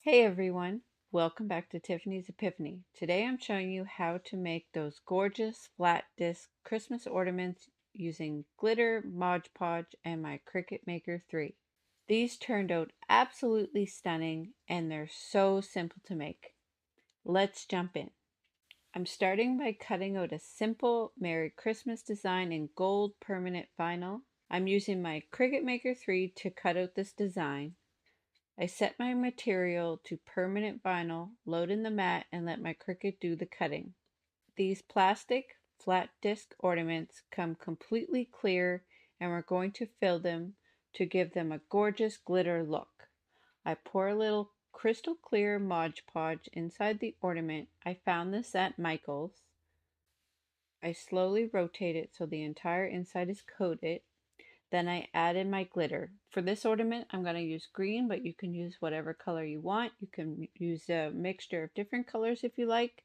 Hey everyone, welcome back to Tiffany's Epiphany. Today I'm showing you how to make those gorgeous flat disc Christmas ornaments using glitter, Mod Podge, and my Cricut Maker 3. These turned out absolutely stunning and they're so simple to make. Let's jump in. I'm starting by cutting out a simple Merry Christmas design in gold permanent vinyl. I'm using my Cricut Maker 3 to cut out this design. I set my material to permanent vinyl, load in the mat, and let my Cricut do the cutting. These plastic flat disc ornaments come completely clear and we're going to fill them to give them a gorgeous glitter look. I pour a little crystal clear Mod Podge inside the ornament. I found this at Michael's. I slowly rotate it so the entire inside is coated. Then I added my glitter. For this ornament, I'm going to use green, but you can use whatever color you want. You can use a mixture of different colors if you like.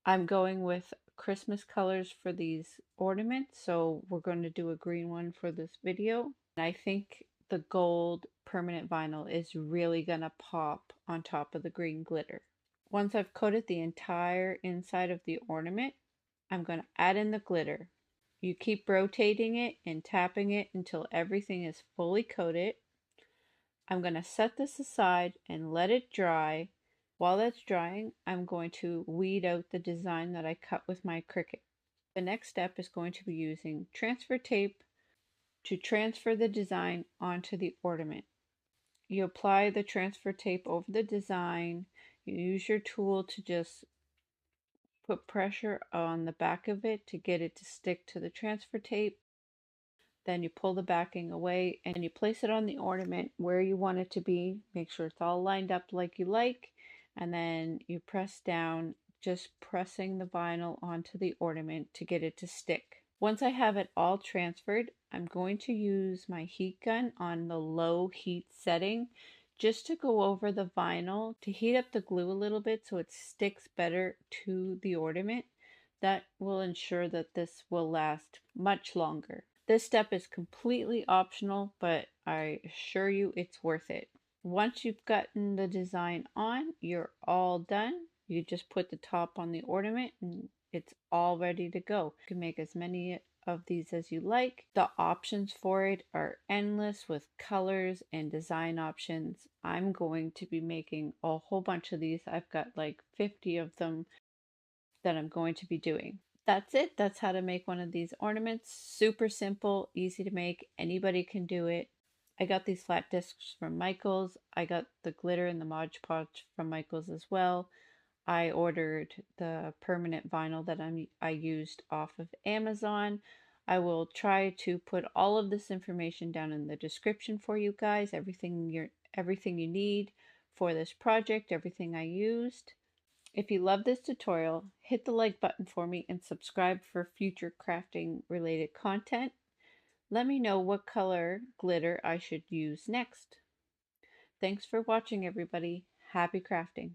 I'm going with Christmas colors for these ornaments, so we're going to do a green one for this video. And I think the gold permanent vinyl is really going to pop on top of the green glitter. Once I've coated the entire inside of the ornament, I'm going to add in the glitter. You keep rotating it and tapping it until everything is fully coated. I'm going to set this aside and let it dry. While that's drying, I'm going to weed out the design that I cut with my Cricut. The next step is going to be using transfer tape to transfer the design onto the ornament. You apply the transfer tape over the design. You use your tool to just put pressure on the back of it to get it to stick to the transfer tape. Then you pull the backing away and you place it on the ornament where you want it to be. Make sure it's all lined up like you like. And then you press down, just pressing the vinyl onto the ornament to get it to stick. Once I have it all transferred, I'm going to use my heat gun on the low heat setting just to go over the vinyl to heat up the glue a little bit so it sticks better to the ornament. That will ensure that this will last much longer. This step is completely optional, but I assure you it's worth it. Once you've gotten the design on, you're all done. You just put the top on the ornament and it's all ready to go. You can make as many of these as you like. The options for it are endless with colors and design options. I'm going to be making a whole bunch of these. I've got like 50 of them that I'm going to be doing. That's it. That's how to make one of these ornaments. Super simple, easy to make. Anybody can do it. I got these flat discs from Michael's. I got the glitter and the Mod Podge from Michael's as well. I ordered the permanent vinyl that I used off of Amazon. I will try to put all of this information down in the description for you guys. Everything you need for this project, everything I used. If you love this tutorial, hit the like button for me and subscribe for future crafting related content. Let me know what color glitter I should use next. Thanks for watching, everybody. Happy crafting.